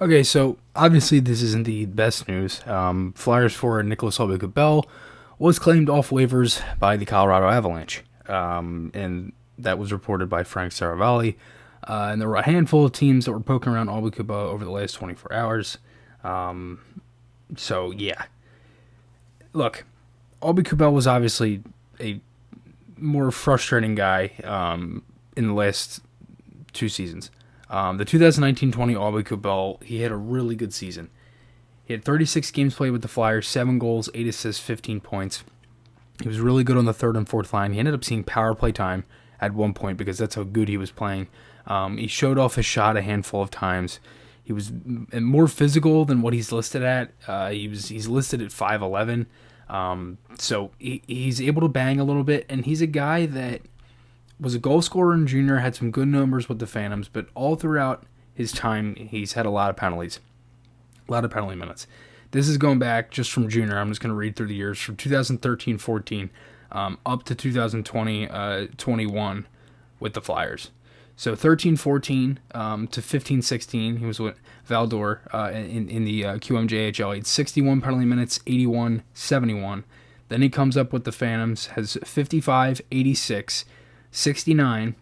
Okay, so obviously this isn't the best news. Flyers forward Nicolas Aube-Kubel was claimed off waivers by the Colorado Avalanche, and that was reported by Frank Saravalli. And there were a handful of teams that were poking around Aube-Kubel over the last 24 hours. So yeah, look, Aube-Kubel was obviously a more frustrating guy in the last two seasons. The 2019-20 Aube-Kubel, he had a really good season. He had 36 games played with the Flyers, 7 goals, 8 assists, 15 points. He was really good on the third and fourth line. He ended up seeing power play time at one point because that's how good he was playing. He showed off his shot a handful of times. He was more physical than what he's listed at. He's listed at 5'11". So he's able to bang a little bit, and he's a guy that was a goal scorer in junior, had some good numbers with the Phantoms, but all throughout his time, he's had a lot of penalties, a lot of penalty minutes. This is going back just from junior. I'm just going to read through the years from 2013-14 up to 2020-21 with the Flyers. So 13-14 to 15-16, he was with Valdor in the QMJHL. He had 61 penalty minutes, 81-71. Then he comes up with the Phantoms, has 55, 86, 69,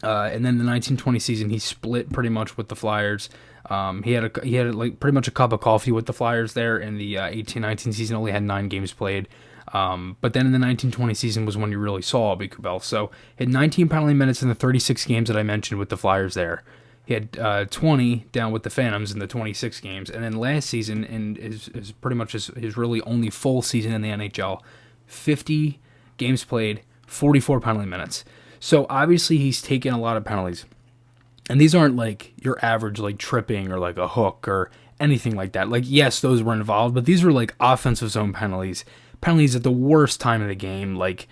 and then the 1920 season he split pretty much with the Flyers. He had like pretty much a cup of coffee with the Flyers there. In the 18-19 season, only had 9 games played. But then in the 1920 season was when you really saw Aube-Kubel. So he had 19 penalty minutes in the 36 games that I mentioned with the Flyers there. He had 20 down with the Phantoms in the 26 games, and then last season, and is pretty much his really only full season in the NHL, 50 games played, 44 penalty minutes. So obviously he's taken a lot of penalties. And these aren't like your average like tripping or like a hook or anything like that. Like, yes, those were involved, but these were like offensive zone penalties. Penalties at the worst time of the game. Like,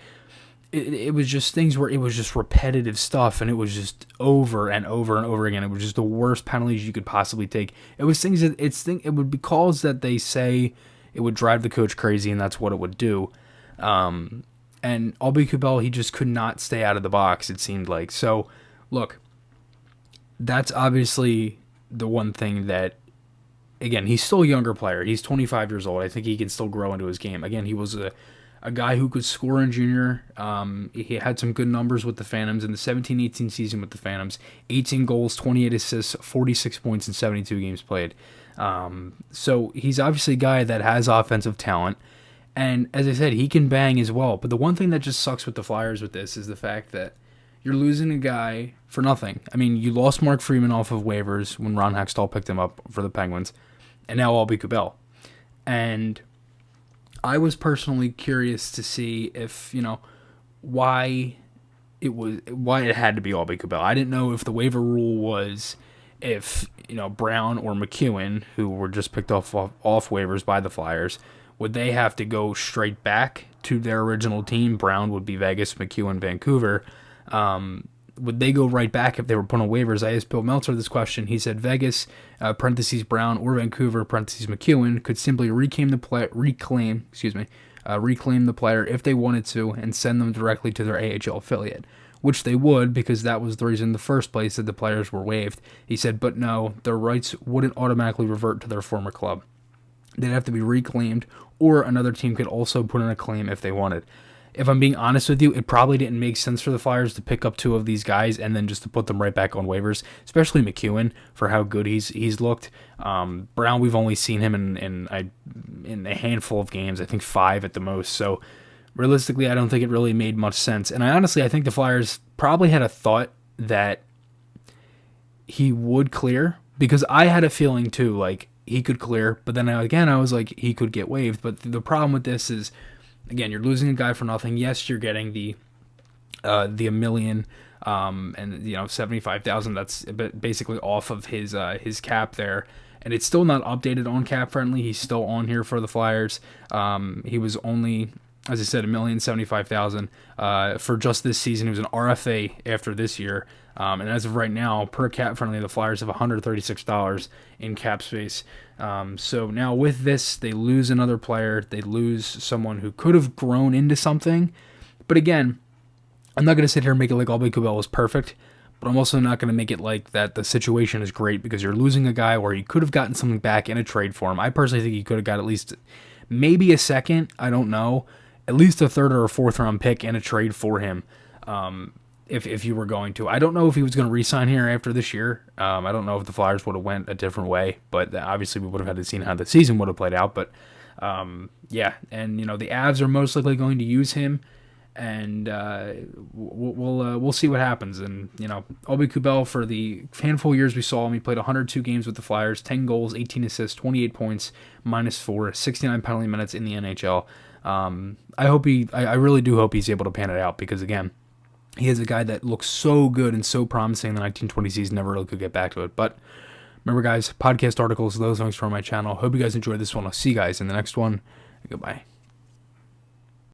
it was just things where it was just repetitive stuff, and it was just over and over and over again. It was just the worst penalties you could possibly take. It was things that it would be calls that they say it would drive the coach crazy, and that's what it would do. And Aube-Kubel, he just could not stay out of the box, it seemed like. So, look, that's obviously the one thing that, again, he's still a younger player. He's 25 years old. I think he can still grow into his game. Again, he was a guy who could score in junior. He had some good numbers with the Phantoms in the 17-18 season with the Phantoms. 18 goals, 28 assists, 46 points in 72 games played. So he's obviously a guy that has offensive talent. And as I said, he can bang as well. But the one thing that just sucks with the Flyers with this is the fact that you're losing a guy for nothing. I mean, you lost Mark Freeman off of waivers when Ron Hextall picked him up for the Penguins, and now Aube-Kubel. And I was personally curious to see if, why it had to be Aube-Kubel. I didn't know if the waiver rule was if, Brown or McEwen, who were just picked off waivers by the Flyers, would they have to go straight back to their original team? Brown would be Vegas, McEwen, Vancouver. Would they go right back if they were put on waivers? I asked Bill Meltzer this question. He said Vegas, parentheses Brown, or Vancouver, parentheses McEwen, could simply reclaim the player if they wanted to and send them directly to their AHL affiliate, which they would because that was the reason in the first place that the players were waived. He said, but no, their rights wouldn't automatically revert to their former club. They'd have to be reclaimed, or another team could also put in a claim if they wanted. If I'm being honest with you, it probably didn't make sense for the Flyers to pick up 2 of these guys and then just to put them right back on waivers, especially McEwen for how good he's looked. Brown, we've only seen him in a handful of games, I think 5 at the most. So realistically, I don't think it really made much sense. And I think the Flyers probably had a thought that he would clear, because I had a feeling too, like he could clear, but then again, I was like, he could get waived. But the problem with this is, again, you're losing a guy for nothing. Yes, you're getting the $1 million and 75,000. That's basically off of his cap there, and it's still not updated on Cap Friendly. He's still on here for the Flyers. He was only, as I said, $1,075,000 for just this season. He was an RFA after this year, and as of right now, per Cap Friendly, the Flyers have $136 in cap space. So now with this, they lose another player. They lose someone who could have grown into something. But again, I'm not going to sit here and make it like Aube-Kubel was perfect, but I'm also not going to make it like that the situation is great because you're losing a guy where you could have gotten something back in a trade for him. I personally think you could have got at least maybe a second, I don't know, at least a third or a fourth round pick in a trade for him. If you were going to. I don't know if he was going to re-sign here after this year. I don't know if the Flyers would have went a different way, but obviously we would have had to see how the season would have played out. But yeah, and the Avs are most likely going to use him, and we'll see what happens. And Aube-Kubel, for the handful years we saw him, he played 102 games with the Flyers, 10 goals, 18 assists, 28 points, -4, 69 penalty minutes in the NHL. I really do hope he's able to pan it out because again, he is a guy that looks so good and so promising in the 1920 season, never really could get back to it. But remember, guys, podcast articles, those links from my channel. Hope you guys enjoyed this one. I'll see you guys in the next one. Goodbye.